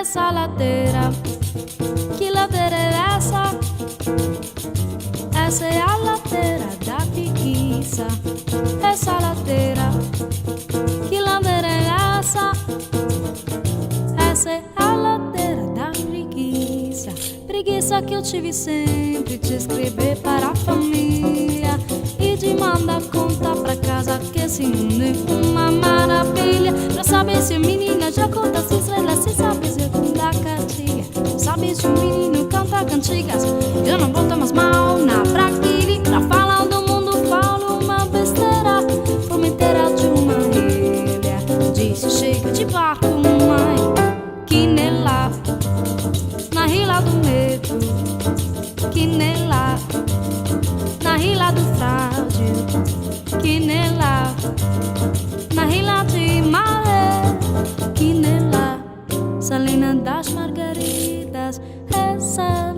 essa ladeira. Que ladeira é essa? Essa é a ladeira da preguiça. Essa ladeira. Que ladeira é essa? Essa é a ladeira da preguiça. Preguiça que eu tive sempre de escrever para a família e de mandar conta pra casa, que esse mundo é uma maravilha. Pra saber se a menina já conta as estrelas, se sabe se eu contar cantiga, sabe se o menino canta cantigas. Eu não boto mais mal na praquilha. Pra falar do mundo falo uma besteira, fomenteira de uma ilha. Disse chega de barco, mãe, que nela, na ilha do medo, que nela, na ilha do frágil, que nela, na ilha de maré, que nela, Salina das Margaridas, essa